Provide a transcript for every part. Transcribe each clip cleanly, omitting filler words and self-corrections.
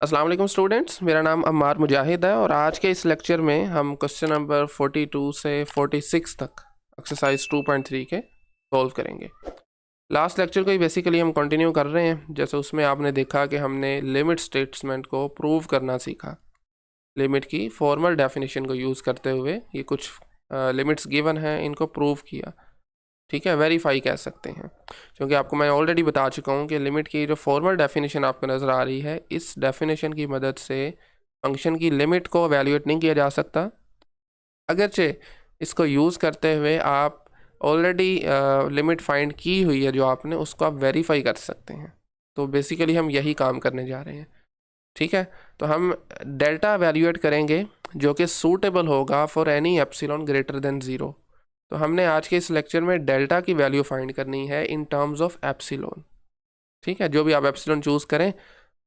अस्सलाम वालेकुम स्टूडेंट्स, मेरा नाम अम्मार मुजाहिद है और आज के इस लेक्चर में हम क्वेश्चन नंबर 42 से 46 तक एक्सरसाइज 2.3 के सॉल्व करेंगे। लास्ट लेक्चर को ही बेसिकली हम कंटिन्यू कर रहे हैं। जैसे उसमें आपने देखा कि हमने लिमिट स्टेटमेंट को प्रूव करना सीखा। लिमिट की फॉर्मल डेफिनेशन को यूज़ करते हुए ये कुछ लिमिट्स गिवन हैं, इनको प्रूव किया। ठीक है, वेरीफाई कह सकते हैं, क्योंकि आपको मैं ऑलरेडी बता चुका हूँ कि लिमिट की जो फॉर्मल डेफिनेशन आपको नज़र आ रही है, इस डेफिनेशन की मदद से फंक्शन की लिमिट को एवेल्यूएट नहीं किया जा सकता। अगरचे इसको यूज़ करते हुए आप ऑलरेडी लिमिट फाइंड की हुई है जो आपने, उसको आप वेरीफाई कर सकते हैं। तो बेसिकली हम यही काम करने जा रहे हैं। ठीक है, तो हम डेल्टा एवेल्यूएट करेंगे जो कि सूटेबल होगा for any epsilon greater than 0। तो हमने आज के इस लेक्चर में डेल्टा की वैल्यू फाइंड करनी है इन टर्म्स ऑफ एप्सिलॉन। ठीक है, जो भी आप एप्सिलॉन चूज़ करें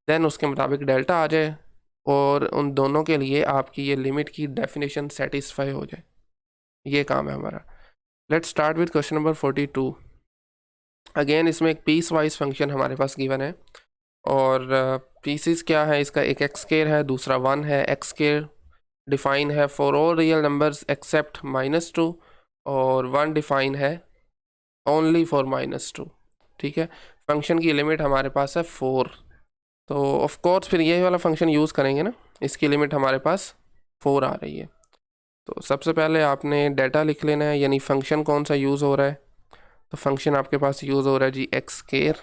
देन उसके मुताबिक डेल्टा आ जाए और उन दोनों के लिए आपकी ये लिमिट की डेफिनेशन सेटिस्फाई हो जाए। ये काम है हमारा। Let's start with question number 42। Again इसमें एक पीस वाइज फंक्शन हमारे पास गिवन है और पीसीस क्या है, इसका एक एक्स स्केयर है, दूसरा 1 है। एक्स स्केयर डिफाइन है for all real numbers accept -2 और 1 डिफाइन है ओनली फॉर -2। ठीक है, फंक्शन की लिमिट हमारे पास है 4। तो ऑफ कोर्स फिर ये वाला फंक्शन यूज़ करेंगे ना, इसकी लिमिट हमारे पास 4 आ रही है। तो सबसे पहले आपने डेटा लिख लेना है, यानी फंक्शन कौन सा यूज़ हो रहा है। तो फंक्शन आपके पास यूज़ हो रहा है जी एक्स स्केयर।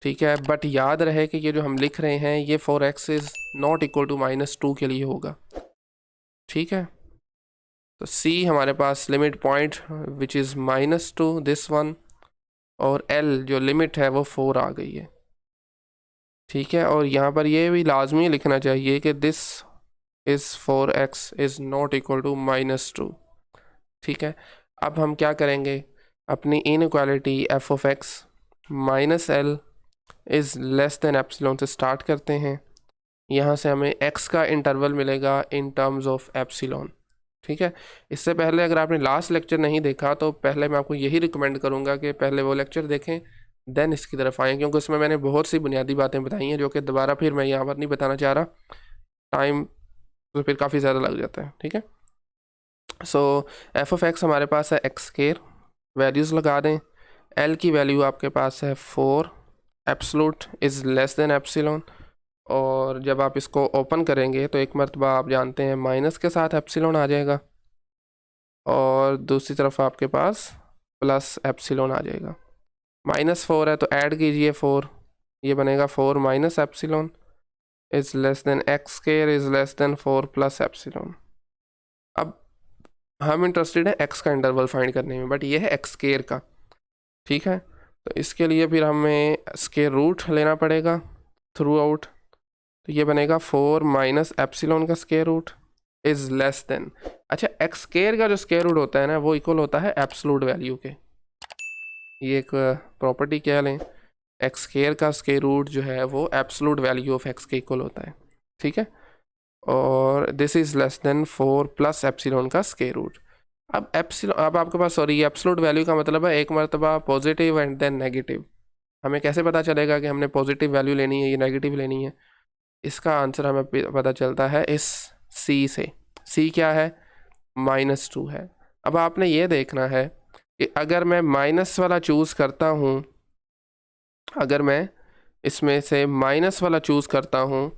ठीक है, बट याद रहे कि ये जो हम लिख रहे हैं ये for x is not equal to -2 के लिए होगा। ठीक है, तो सी हमारे पास limit point which is -2 this one, और एल जो लिमिट है वो 4 आ गई है। ठीक है, और यहाँ पर ये भी लाजमी लिखना चाहिए कि this is for x is not equal to -2। ठीक है, अब हम क्या करेंगे, अपनी inequality f of x minus l is less than epsilon से स्टार्ट करते हैं। यहाँ से हमें x का इंटरवल मिलेगा इन टर्म्स ऑफ एप्सिलॉन। ठीक है, इससे पहले अगर आपने लास्ट लेक्चर नहीं देखा तो पहले मैं आपको यही रिकमेंड करूँगा कि पहले वो लेक्चर देखें देन इसकी तरफ आएँ, क्योंकि उसमें मैंने बहुत सी बुनियादी बातें बताई हैं जो कि दोबारा फिर मैं यहाँ पर नहीं बताना चाह रहा, टाइम तो फिर काफ़ी ज़्यादा लग जाता है। ठीक है, सो एफ ऑफ एक्स हमारे पास है एक्स स्केयर, वैल्यूज़ लगा दें। एल की वैल्यू आपके पास है 4, absolute is less than epsilon, और जब आप इसको ओपन करेंगे तो एक मरतबा आप जानते हैं माइनस के साथ एप्सिलॉन आ जाएगा और दूसरी तरफ आपके पास प्लस एप्सिलॉन आ जाएगा। -4 है तो ऐड कीजिए 4, ये बनेगा 4 minus epsilon is less then x square is less than 4 plus epsilon. अब हम इंटरेस्टेड है एक्स का इंटरवल फाइंड करने में, बट ये है एक्स स्केयर का। ठीक है, तो इसके लिए फिर हमें स्केयर रूट लेना पड़ेगा थ्रू आउट। तो ये बनेगा 4 माइनस एप्सिलॉन का square root is less than, अच्छा एक्स स्केयर का जो स्केयर रूट होता है ना वो इक्वल होता है एब्सोल्यूट वैल्यू के। ये एक प्रॉपर्टी कह लें, एक्स स्केयर का स्केयर रूट जो है वो एब्सोल्यूट वैल्यू ऑफ एक्स के इक्वल होता है। ठीक है, और this is less than 4 plus epsilon का स्केयर रूट। अब अब आपके पास सॉरी एब्सोल्यूट वैल्यू का मतलब है एक मरतबा पॉजिटिव एंड देन नेगेटिव। हमें कैसे पता चलेगा कि हमने पॉजिटिव वैल्यू लेनी है या नेगेटिव लेनी है? इसका आंसर हमें पता चलता है इस सी से। सी क्या है? -2 है। अब आपने ये देखना है कि अगर मैं माइनस वाला चूज़ करता हूँ, अगर मैं इसमें से माइनस वाला चूज़ करता हूँ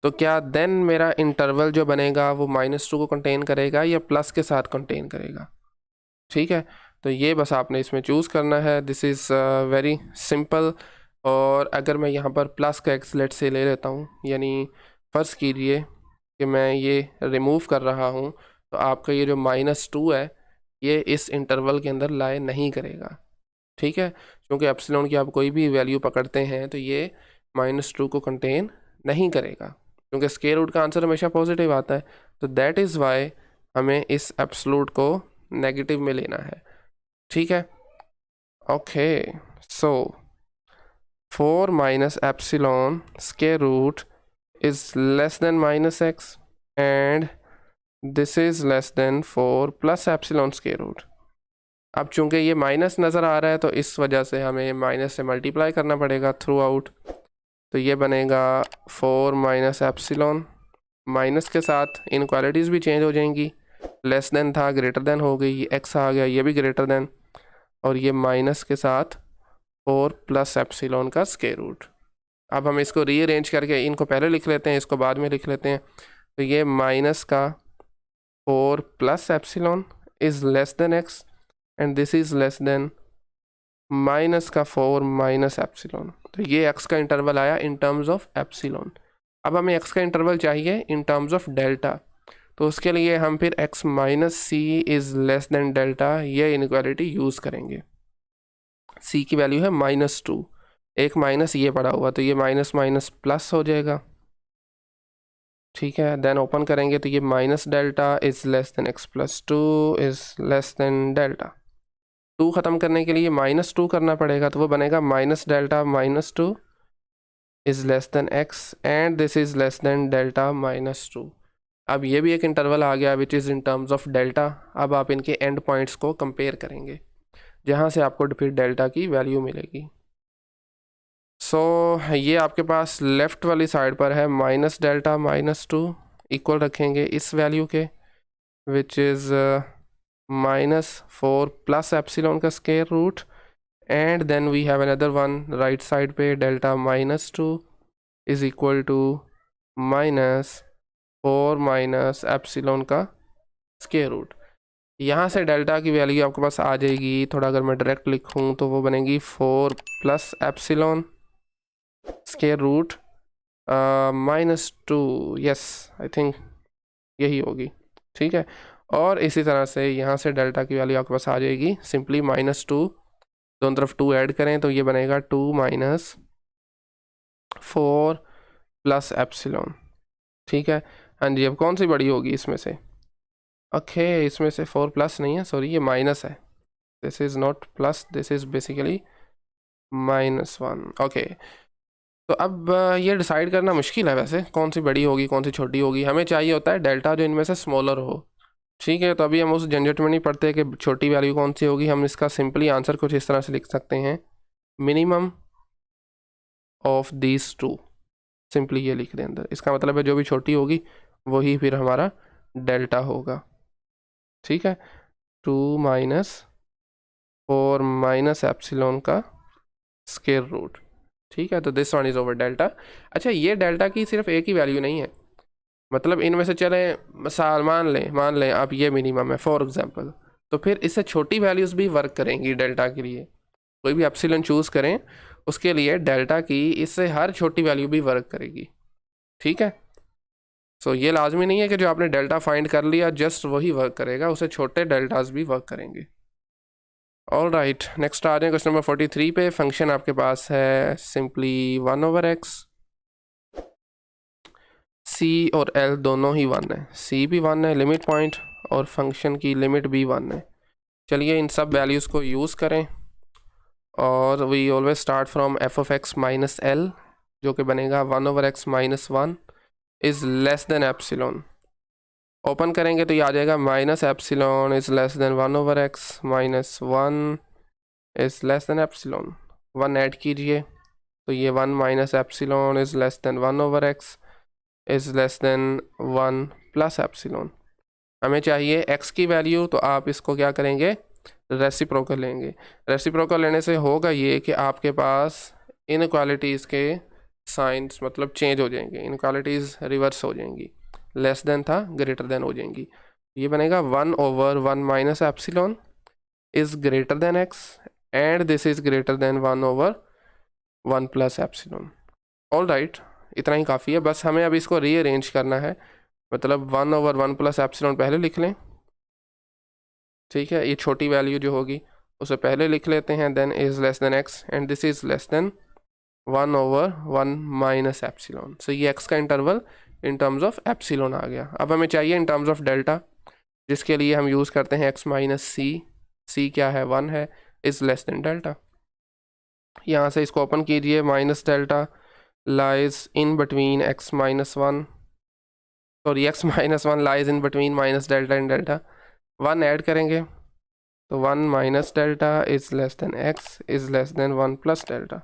तो क्या देन मेरा इंटरवल जो बनेगा वो -2 को कंटेन करेगा या प्लस के साथ कंटेन करेगा? ठीक है, तो ये बस आपने इसमें चूज़ करना है। This is very simple. और अगर मैं यहाँ पर प्लस का एक्स लेट से ले लेता हूँ, यानी फ़र्ज़ कीजिए कि मैं ये रिमूव कर रहा हूँ, तो आपका ये जो -2 है ये इस इंटरवल के अंदर लाई नहीं करेगा। ठीक है, क्योंकि एप्सिलॉन की आप कोई भी वैल्यू पकड़ते हैं तो ये -2 को कंटेन नहीं करेगा, क्योंकि स्क्वायर रूट का आंसर हमेशा पॉजिटिव आता है। तो दैट इज़ वाई हमें इस एब्सोल्यूट को नेगेटिव में लेना है। ठीक है, okay, so 4 minus epsilon square root is less than -x and this is less than 4 plus epsilon square root. अब चूंकि ये माइनस नज़र आ रहा है तो इस वजह से हमें माइनस से मल्टीप्लाई करना पड़ेगा थ्रू आउट। तो ये बनेगा 4 माइनस एप्सिलॉन, माइनस के साथ इनक्वालिटीज़ भी चेंज हो जाएंगी, लेस देन था ग्रेटर देन हो गई, एक्स आ गया, ये भी ग्रेटर देन, और ये माइनस के साथ 4 प्लस एप्सिलॉन का स्क्वायर रूट। अब हम इसको रीअरेंज करके इनको पहले लिख लेते हैं, इसको बाद में लिख लेते हैं। तो ये माइनस का 4 plus epsilon is less then x and this is less then minus का 4 माइनस एप्सिलॉन। तो ये एक्स का इंटरवल आया इन टर्म्स ऑफ एप्सिलॉन। अब हमें एक्स का इंटरवल चाहिए इन टर्म्स ऑफ डेल्टा, तो उसके लिए हम फिर x minus c is less than delta ये इनइक्वालिटी यूज़ करेंगे। सी की वैल्यू है -2, एक माइनस ये पड़ा हुआ, तो ये माइनस माइनस प्लस हो जाएगा, ठीक है। देन ओपन करेंगे तो ये minus delta is less then x plus 2 is less than delta. 2 ख़त्म करने के लिए -2 करना पड़ेगा, तो वो बनेगा minus delta -2 is less then x and this is less than delta -2। अब ये भी एक इंटरवल आ गया which is in terms of delta. अब आप इनके एंड पॉइंट्स को कंपेयर करेंगे जहाँ से आपको फिर डेल्टा की वैल्यू मिलेगी। सो ये आपके पास लेफ़्ट वाली साइड पर है माइनस डेल्टा -2 इक्वल रखेंगे इस वैल्यू के विच इज़ -4 प्लस एप्सिलॉन का square root, and then we have another one right side पे delta -2 is equal to -4 minus epsilon का स्क्वायर रूट। यहाँ से डेल्टा की वैल्यू आपके पास आ जाएगी, थोड़ा अगर मैं डायरेक्ट लिखूँ तो वो बनेगी 4 plus epsilon square root -2, yes I think यही होगी, ठीक है। और इसी तरह से यहाँ से डेल्टा की वैल्यू आपके पास आ जाएगी सिंपली -2, दोनों तरफ 2 ऐड करें तो ये बनेगा 2 माइनस 4 प्लस एप्सिलॉन, ठीक है। हाँ जी, अब कौन सी बड़ी होगी इसमें से? ओके इसमें से 4 प्लस नहीं है, सॉरी ये माइनस है, this is not plus, this is basically -1। Okay तो अब ये डिसाइड करना मुश्किल है वैसे कौन सी बड़ी होगी कौन सी छोटी होगी। हमें चाहिए होता है डेल्टा जो इनमें से स्मॉलर हो, ठीक है। तो अभी हम उस झंझट में नहीं पड़ते कि छोटी वैल्यू कौन सी होगी। हम इसका सिंपली आंसर कुछ इस तरह से लिख सकते हैं, minimum of these two, simply ये लिख दें अंदर। इसका मतलब है जो भी छोटी होगी वही फिर हमारा डेल्टा होगा, ठीक है। 2 माइनस 4 माइनस एप्सिलॉन का स्क्वायर रूट, ठीक है। तो this one is over delta. अच्छा ये डेल्टा की सिर्फ एक ही वैल्यू नहीं है, मतलब इनमें से चले मिसाल मान लें आप ये मिनिमम है फॉर एग्जांपल, तो फिर इससे छोटी वैल्यूज़ भी वर्क करेंगी डेल्टा के लिए। कोई भी एप्सिलॉन चूज़ करें उसके लिए डेल्टा की इससे हर छोटी वैल्यू भी वर्क करेगी, ठीक है। सो ये लाजमी नहीं है कि जो आपने डेल्टा फाइंड कर लिया जस्ट वही वर्क करेगा, उसे छोटे डेल्टाज भी वर्क करेंगे। ऑल राइट, नेक्स्ट आ जाए क्वेश्चन नंबर 43 पे। फंक्शन आपके पास है सिंपली 1/x, सी और एल दोनों ही 1 है, सी भी 1 है लिमिट पॉइंट और फंक्शन की लिमिट भी 1 है। चलिए इन सब वैल्यूज़ को यूज़ करें और we always start from f(x minus L) जो कि बनेगा 1/x minus 1 is less than epsilon. Open करेंगे तो ये आ जाएगा minus epsilon is less than 1/x minus 1 is less than epsilon. 1 add कीजिए तो ये 1 minus epsilon is less than 1/x is less than 1 plus epsilon. हमें चाहिए x की वैल्यू, तो आप इसको क्या करेंगे रेसिप्रोकल लेंगे। रेसिप्रोकल लेने से होगा ये कि आपके पास इनइक्वालिटीज़ के साइंस मतलब चेंज हो जाएंगे, इनइक्वालिटीज़ रिवर्स हो जाएंगी, लेस देन था ग्रेटर देन हो जाएंगी। ये बनेगा 1/1 minus epsilon is greater than x and this is greater than 1/1 plus epsilon. All right, इतना ही काफ़ी है, बस हमें अब इसको रीअरेंज करना है, मतलब 1/1 प्लस एप्सिलॉन पहले लिख लें, ठीक है। ये छोटी वैल्यू जो होगी उसे पहले लिख लेते हैं, then is less than x and this is less than 1/1 minus epsilon. So ये x का interval in terms of epsilon आ गया। अब हमें चाहिए इन टर्म्स ऑफ डेल्टा, जिसके लिए हम यूज़ करते हैं x माइनस सी क्या है 1 है, इज़ लेस देन डेल्टा। यहाँ से इसको ओपन कीजिए, minus delta lies in between x minus 1, sorry x minus 1 lies in between minus delta and delta. 1 add करेंगे तो 1 minus delta is less than x is less than 1 plus delta.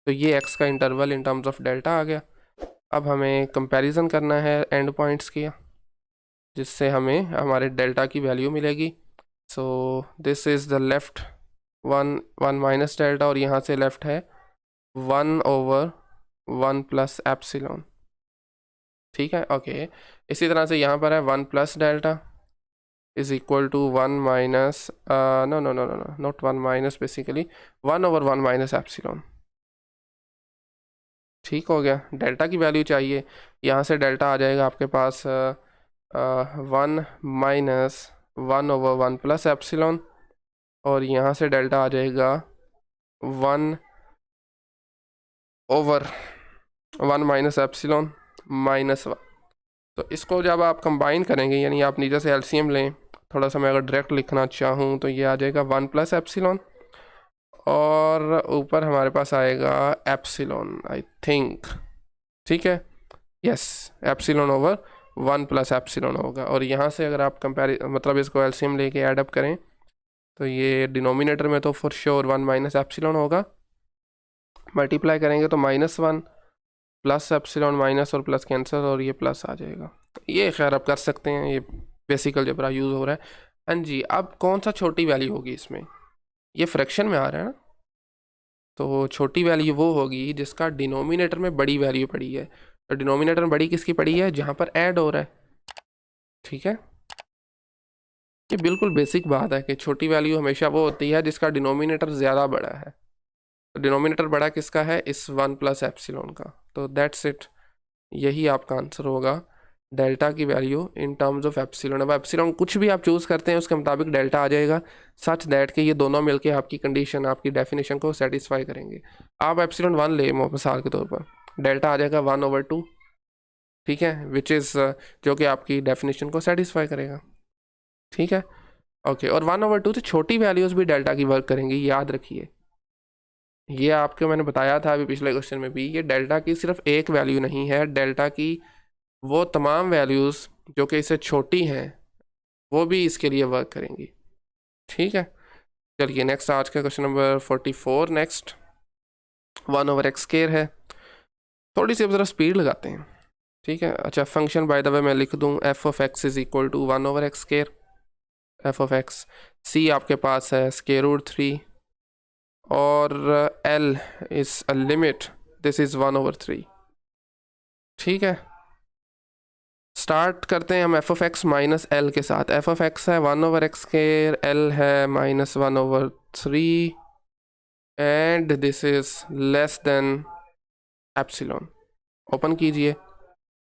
तो ये x का interval in terms of delta आ गया। अब हमें comparison करना है एंड पॉइंट्स की, जिससे हमें हमारे डेल्टा की वैल्यू मिलेगी। So this is the left one minus delta, और यहाँ से लेफ़्ट है 1/1 प्लस एप्सिलॉन। ठीक है, ओके। इसी तरह से यहाँ पर है 1 plus delta is equal to 1 minus no no no no no not 1 minus, basically 1/1 minus epsilon. ठीक हो गया, डेल्टा की वैल्यू चाहिए। यहाँ से डेल्टा आ जाएगा आपके पास 1 माइनस 1/1 प्लस एप्सिलॉन, और यहाँ से डेल्टा आ जाएगा 1/1 माइनस एप्सिलॉन -1। तो इसको जब आप कंबाइन करेंगे, यानी आप नीचे से एलसीएम लें, थोड़ा सा मैं अगर डायरेक्ट लिखना चाहूँ तो ये आ जाएगा 1 प्लस एप्सिलॉन, और ऊपर हमारे पास आएगा एप्सिलॉन, आई थिंक। ठीक है, yes, epsilon over 1 plus epsilon होगा। और यहाँ से अगर आप मतलब इसको एलसीएम लेके ऐड अप करें, तो ये डिनोमिनेटर में तो फॉर श्योर 1 माइनस एप्सिलॉन होगा, मल्टीप्लाई करेंगे तो -1 प्लस एप्सिलॉन माइनस और प्लस कैंसिल, और ये प्लस आ जाएगा। ये खैर आप कर सकते हैं, ये बेसिक अलजेब्रा यूज़ हो रहा है। हाँ जी, अब कौन सा छोटी वैल्यू होगी इसमें, ये फ्रैक्शन में आ रहा है ना, तो छोटी वैल्यू वो होगी जिसका डिनोमिनेटर में बड़ी वैल्यू पड़ी है। तो डिनोमिनेटर में बड़ी किसकी पड़ी है, जहाँ पर ऐड हो रहा है। ठीक है, ये बिल्कुल बेसिक बात है कि छोटी वैल्यू हमेशा वो होती है जिसका डिनोमिनेटर ज़्यादा बड़ा है। तो डिनोमिनेटर बड़ा किसका है, इस 1 प्लस एप्सिलॉन का। तो दैट्स इट, यही आपका आंसर होगा, डेल्टा की value in terms of epsilon. अब एप्सिलॉन कुछ भी आप चूज़ करते हैं उसके मुताबिक डेल्टा आ जाएगा, सच दैट कि ये दोनों मिलके आपकी कंडीशन, आपकी डेफिनेशन को सेटिस्फाई करेंगे। आप एप्सिलॉन 1 ले मिसाल के तौर पर, डेल्टा आ जाएगा 1/2। ठीक है, विच इज़ जो कि आपकी डेफिनेशन को सेटिस्फाई करेगा। ठीक है, ओके। और 1/2 से छोटी वैल्यूज़ भी डेल्टा की वर्क करेंगी, याद रखिए। ये आपको मैंने बताया था अभी पिछले क्वेश्चन में भी, ये डेल्टा की सिर्फ एक वैल्यू नहीं है, डेल्टा की वो तमाम वैल्यूज़ जो कि इससे छोटी हैं वो भी इसके लिए वर्क करेंगी। ठीक है, चलिए नेक्स्ट आज का क्वेश्चन नंबर 44। नेक्स्ट 1/x² है, थोड़ी सी अब ज़रा स्पीड लगाते हैं। ठीक है, अच्छा, फंक्शन बाय द वे मैं लिख दूँ f(x) is equal to 1/x²। f(x) c आपके पास है √3, और l is a limit, this is 1/3। ठीक है, स्टार्ट करते हैं हम f(x) माइनस l के साथ। f(x) है 1/x², l है -1/3, and this is less than epsilon. Open कीजिए,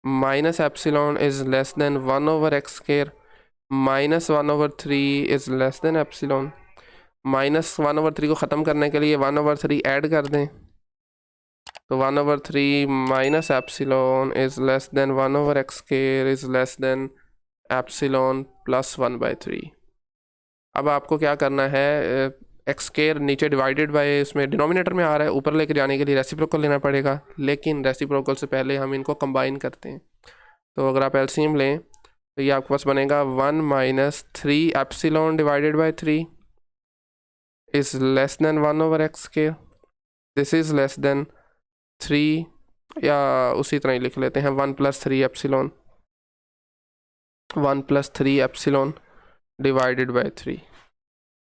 minus epsilon is less than 1/x², -1/3 is less than epsilon. -1/3 को ख़त्म करने के लिए 1/3 ऐड कर दें, तो 1/3 minus epsilon is less than 1/x² is less than epsilon plus 1/3। अब आपको क्या करना है, x² नीचे डिवाइडेड बाय, इसमें डिनोमिनेटर में आ रहा है, ऊपर लेके जाने के लिए रेसिप्रोकल लेना पड़ेगा, लेकिन रेसिप्रोकल से पहले हम इनको कंबाइन करते हैं। तो अगर आप एलसीएम लें तो ये आपके पास बनेगा 1 minus 3 epsilon divided by 3 is less than 1/x²। This is less then 3, या उसी तरह ही लिख लेते हैं 1 + 3 एप्सिलॉन, 1 + 3 एप्सिलॉन डिवाइडेड बाय 3।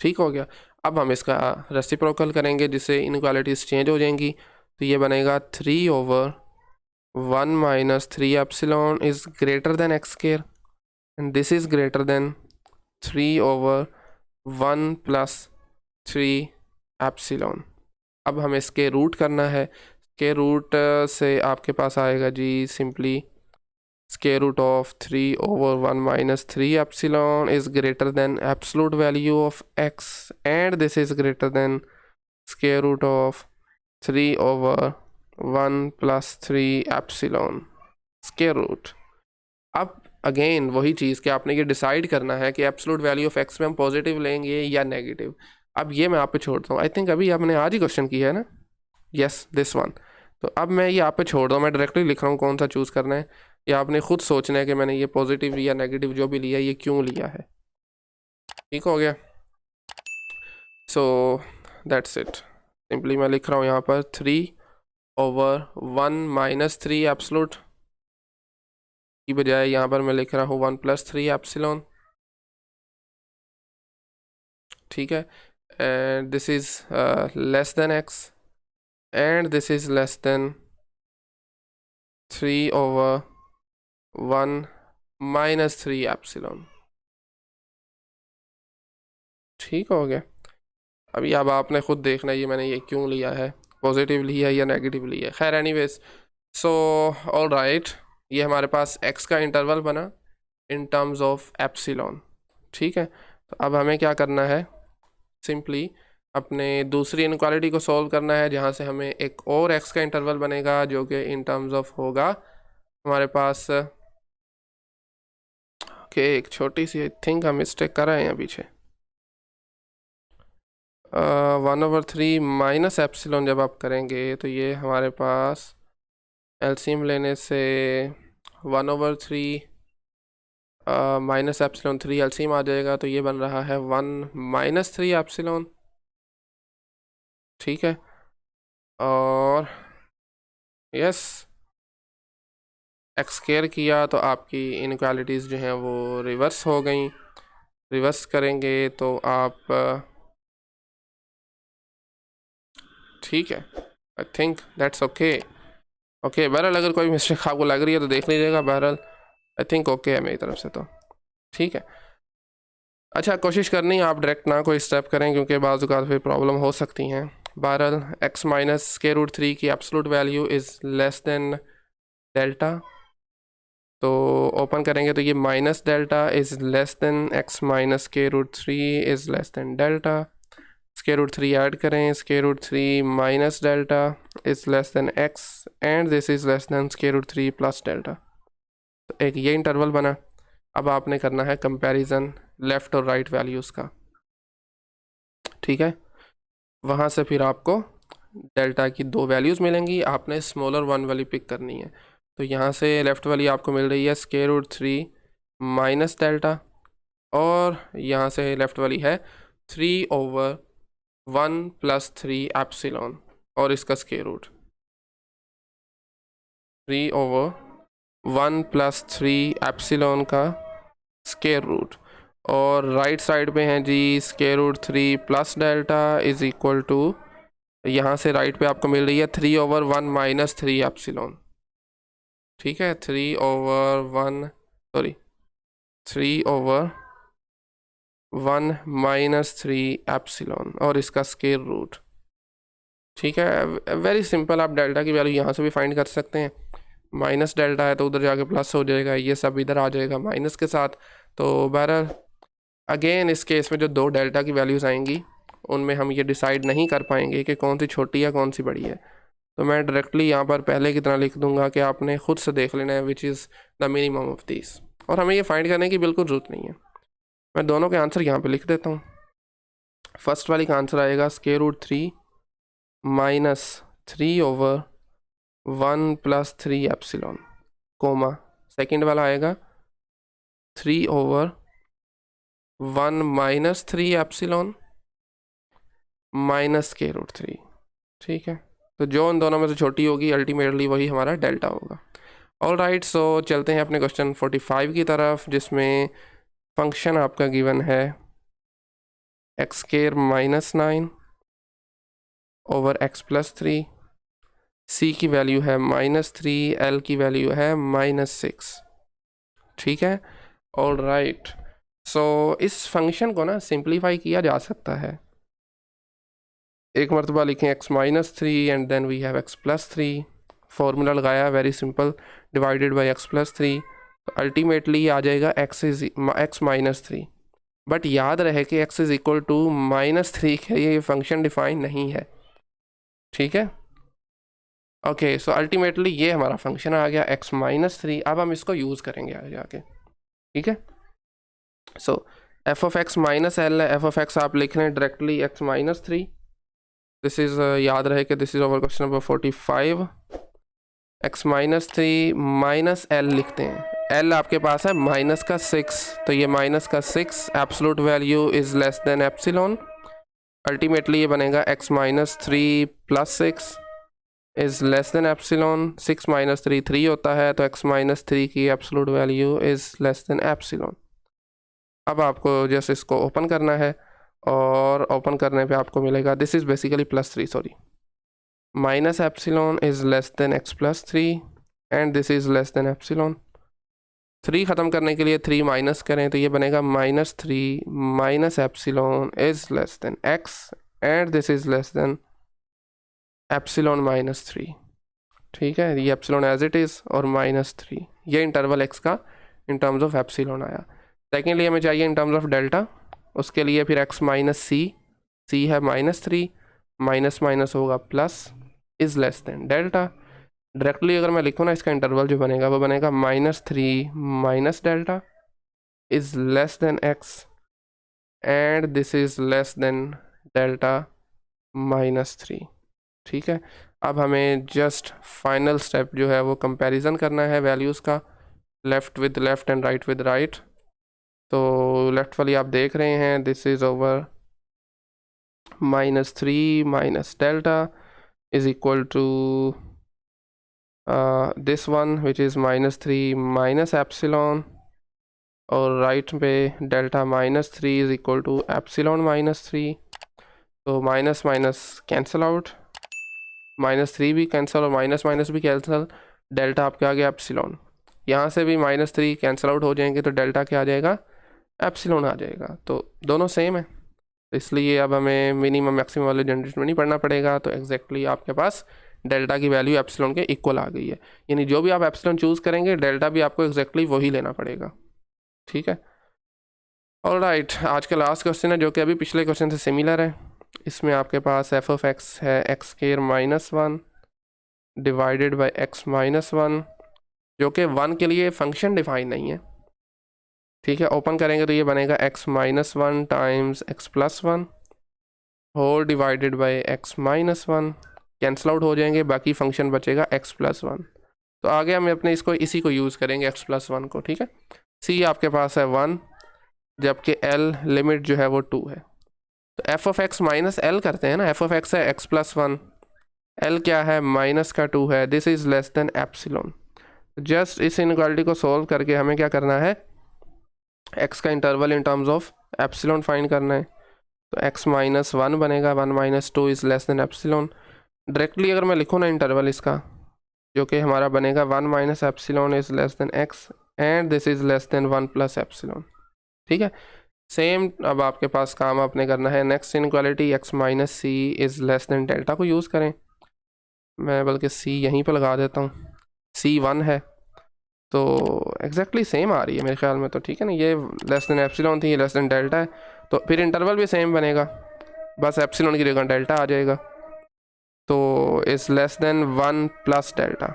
ठीक हो गया। अब हम इसका रेसिप्रोकल करेंगे जिससे इनइक्वालिटीज़ चेंज हो जाएंगी। तो ये बनेगा 3/1 minus 3 epsilon is greater than x², and this is greater than 3/1 + 3 epsilon. अब हमें इसके रूट करना है, के रूट से आपके पास आएगा जी simply square root of 3/1 minus 3 epsilon is greater than absolute value of x, and this is greater than square root of 3/1 plus 3 epsilon square root। अब अगेन वही चीज़ कि आपने ये डिसाइड करना है कि एब्सोल्यूट वैल्यू ऑफ एक्स में हम पॉजिटिव लेंगे या नेगेटिव। अब ये मैं आप पे छोड़ता हूँ, आई थिंक अभी आपने आज ही क्वेश्चन किया है ना, यस दिस वन। तो अब मैं ये आप पे छोड़ रहा हूँ, मैं डायरेक्टली लिख रहा हूँ कौन सा चूज़ करना है, या आपने खुद सोचना है कि मैंने ये पॉजिटिव या नेगेटिव जो भी लिया ये क्यों लिया है। ठीक हो गया, सो दैट्स इट। सिंपली मैं लिख रहा हूँ यहाँ पर 3 ओवर 1 - 3 एप्सलूट की बजाय यहाँ पर मैं लिख रहा हूँ 1 + 3 एप्सिलॉन, ठीक है। And this is less than x and this is less then 3/1 - 3 epsilon, ठीक हो गया। अभी अब आपने खुद देखना है ये मैंने ये क्यों लिया है, पॉजिटिव लिया है या नेगेटिव लिया है। खैर एनीवेज, सो ऑल राइट, ये हमारे पास x का इंटरवल बना इन टर्म्स ऑफ एप्सिलॉन, ठीक है। तो अब हमें क्या करना है, सिंपली अपने दूसरी इनक्वालिटी को सॉल्व करना है, जहाँ से हमें एक और x का इंटरवल बनेगा जो कि इन टर्म्स ऑफ होगा हमारे पास कि एक छोटी सी आई थिंक हम मिस्टेक कर रहे हैं यहाँ पीछे, 1/3 माइनस एप्सिलॉन जब आप करेंगे तो ये हमारे पास एलसीएम लेने से 1/3 माइनस एप्सिलॉन 3 एलसीएम आ जाएगा, तो ये बन रहा है 1 - 3 एप्सिलॉन, ठीक है। और यस, एक्स स्क्वायर किया तो आपकी इनक्वालिटीज़ जो हैं वो रिवर्स हो गई। रिवर्स करेंगे तो आप ठीक है, I think that's okay. Okay, बहरहाल अगर कोई मिस्टेक आपको लग रही है तो देख लीजिएगा, बहरहाल आई थिंक ओके है मेरी तरफ से, तो ठीक है। अच्छा, कोशिश करनी है आप डायरेक्ट ना कोई स्टेप करें क्योंकि बाज़ औक़ात फिर प्रॉब्लम हो सकती हैं। बहरहाल x - √3 की absolute value is less than delta, तो ओपन करेंगे तो ये minus delta is less than x - √3 is less than delta. √3 add करें, √3 minus delta is less than x and this is less then √3 plus delta. तो एक ये interval बना। अब आपने करना है कंपैरिजन लेफ़्ट और राइट वैल्यूज़ का, ठीक है। वहाँ से फिर आपको डेल्टा की दो वैल्यूज़ मिलेंगी, आपने स्मॉलर वन वाली पिक करनी है। तो यहाँ से लेफ़्ट वाली आपको मिल रही है √3 माइनस डेल्टा, और यहाँ से लेफ़्ट वाली है 3/1 + 3 एप्सिलॉन, और इसका स्क्वायर रूट 3/1 + 3 एप्सिलॉन का स्क्वायर रूट। और राइट साइड पे हैं जी √3 plus delta is equal to, यहाँ से राइट पे आपको मिल रही है 3/1 - 3 एप्सिलॉन, ठीक है। 3/1 - 3 एप्सिलॉन और इसका स्क्वायर रूट, ठीक है। वेरी सिंपल, आप डेल्टा की वैल्यू यहाँ से भी फाइंड कर सकते हैं। माइनस डेल्टा है तो उधर जाके प्लस हो जाएगा, ये सब इधर आ जाएगा माइनस के साथ। तो बहरहाल अगेन इस केस में जो दो डेल्टा की वैल्यूज़ आएंगी उनमें हम ये डिसाइड नहीं कर पाएंगे कि कौन सी छोटी है कौन सी बड़ी है। तो मैं डायरेक्टली यहाँ पर पहले की तरह लिख दूंगा कि आपने खुद से देख लेना है which is the minimum of this, और हमें ये फाइंड करने की बिल्कुल ज़रूरत नहीं है। मैं दोनों के आंसर यहाँ पे लिख देता हूँ। फर्स्ट वाली का आंसर आएगा √3 माइनस 3/1 + 3 एप्सिलॉन, कोमा सेकेंड वाला आएगा 3/1 - 3 एप्सिलॉन माइनस √3, ठीक है। तो जो उन दोनों में से छोटी होगी अल्टीमेटली वही हमारा डेल्टा होगा। ऑल राइट, सो चलते हैं अपने क्वेश्चन 45 की तरफ, जिसमें फंक्शन आपका गिवन है x² - 9 ओवर x + 3, c की वैल्यू है -3, l की वैल्यू है -6, ठीक है। ऑल राइट, सो इस फंक्शन को ना सिंप्लीफाई किया जा सकता है। एक मरतबा लिखें x - 3 and then we have x + 3, formula लगाया very simple, divided by x + 3, तो अल्टीमेटली आ जाएगा x - 3। बट याद रहे कि x इज़ इक्वल टू -3 के लिए ये फंक्शन डिफाइन नहीं है, ठीक है। ओके, सो अल्टीमेटली ये हमारा फंक्शन आ गया x - 3। अब हम इसको यूज़ करेंगे आगे जाके, ठीक है। सो f(x - L) है, f(x) आप लिख रहे हैं डायरेक्टली x - 3। दिस इज़ याद रहे कि this is over question number 45। x - 3 minus L लिखते हैं, L आपके पास है -6, तो ये -6 absolute value is less than epsilon. Ultimately ये बनेगा x - 3 + 6 is less than epsilon. 6 minus 3 3 होता है, तो x माइनस 3 की absolute value is less than epsilon. अब आपको जस्ट इसको ओपन करना है और ओपन करने पे आपको मिलेगा this is basically +3, sorry, minus epsilon is less than x plus 3 and this is less than epsilon. 3 ख़त्म करने के लिए 3 माइनस करें तो ये बनेगा -3 minus epsilon is less than x and this is less than epsilon -3। ठीक है, ये एप्सिलॉन एज इट इज़ और -3, ये इंटरवल x का इन टर्म्स ऑफ एप्सिलॉन आया। सेकेंडली हमें चाहिए इन टर्म्स ऑफ डेल्टा, उसके लिए फिर x माइनस सी है -3, माइनस माइनस होगा plus, is less than delta. Directly अगर मैं लिखूँ ना, इसका इंटरवल जो बनेगा वो बनेगा -3 minus delta is less than x and this is less than delta -3। ठीक है, अब हमें जस्ट फाइनल स्टेप जो है वो कंपैरिजन करना है वैल्यूज़ का, left with left and right with right. तो लेफ़्ट वाली आप देख रहे हैं, this is over -3 minus delta is equal to this one which is -3 minus epsilon, और राइट पे delta -3 is equal to epsilon -3। तो माइनस माइनस कैंसिल आउट, -3 भी कैंसिल और माइनस माइनस भी कैंसिल, डेल्टा आपके आ गया एप्सिलॉन। यहाँ से भी -3 कैंसिल आउट हो जाएंगे तो डेल्टा क्या आ जाएगा, एप्सिलॉन आ जाएगा। तो दोनों सेम है, तो इसलिए अब हमें मिनिमम मैक्सिमम वाले जनरेशन में नहीं पढ़ना पड़ेगा। तो एग्जैक्टली आपके पास डेल्टा की वैल्यू एप्सिलॉन के इक्वल आ गई है, यानी जो भी आप एप्सिलॉन चूज़ करेंगे डेल्टा भी आपको एग्जैक्टली वही लेना पड़ेगा। ठीक है, ऑलराइट, आज का लास्ट क्वेश्चन है जो कि अभी पिछले क्वेश्चन से सिमिलर है। इसमें आपके पास एफ ऑफ एक्स है x² -1 डिवाइडेड बाई x -1, जो कि 1 के लिए फंक्शन डिफाइन नहीं है। ठीक है, ओपन करेंगे तो ये बनेगा x -1 times x plus 1 whole divided by x -1, cancel out हो जाएंगे, बाकी फंक्शन बचेगा x प्लस 1। तो आगे हम अपने इसी को यूज़ करेंगे x प्लस 1 को। ठीक है, c आपके पास है 1, जबकि l लिमिट जो है वो 2 है। तो F of x minus L करते हैं ना, एफ ऑफ एक्स है x प्लस 1, एल क्या है माइनस का 2 है, this is less than epsilon. Just इस इनइक्वालिटी को सॉल्व करके हमें क्या करना है, x का interval in terms of epsilon find करना है। तो x -1 बनेगा, 1 - 2 is less than epsilon. Directly अगर मैं लिखूँ ना इंटरवल इसका, जो कि हमारा बनेगा 1 - epsilon is less than x and this is less than 1 plus epsilon. ठीक है, सेम अब आपके पास काम आपने करना है, next inequality x minus c is less than delta को यूज़ करें। मैं बल्कि c यहीं पर लगा देता हूँ, c 1 है तो एग्जैक्टली सेम आ रही है मेरे ख्याल में। तो ठीक है ना, ये लेस देन एप्सिलॉन थी, ये लेस देन डेल्टा है, तो फिर इंटरवल भी सेम बनेगा, बस एप्सिलॉन की जगह डेल्टा आ जाएगा। तो is less than 1 plus delta.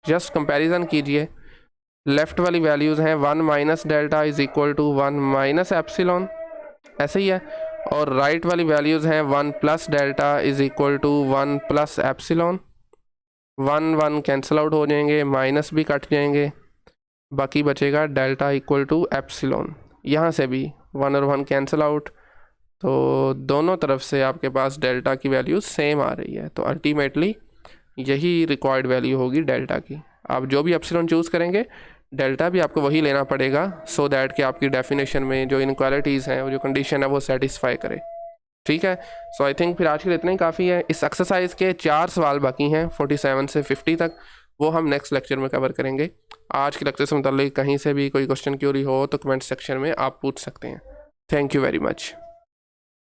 Just comparison कीजिए, लेफ़्ट वाली वैल्यूज़ हैं 1 minus delta is equal to 1 minus epsilon, ऐसे ही है, और राइट वाली वैल्यूज़ हैं 1 plus delta is equal to 1 plus epsilon. 1 1 cancel out हो जाएंगे, माइनस भी कट जाएंगे, बाकी बचेगा डेल्टा इक्वल टू एप्सिलॉन। यहाँ से भी 1 और 1 कैंसिल आउट, तो दोनों तरफ से आपके पास डेल्टा की वैल्यू सेम आ रही है। तो अल्टीमेटली यही रिक्वायर्ड वैल्यू होगी डेल्टा की। आप जो भी एप्सिलॉन चूज़ करेंगे डेल्टा भी आपको वही लेना पड़ेगा, सो दैट कि आपकी डेफिनेशन में जो इनक्वालिटीज़ हैं, वो जो कंडीशन है वो सेटिस्फाई करे। ठीक है, सो आई थिंक फिर आज के लिए इतना ही काफ़ी है। इस एक्सरसाइज के 4 सवाल बाकी हैं 47 से 50 तक, वो हम नेक्स्ट लेक्चर में कवर करेंगे। आज के लेक्चर से मुताल्लिक कहीं से भी कोई क्वेश्चन क्यूरी हो तो कमेंट सेक्शन में आप पूछ सकते हैं। Thank you very much.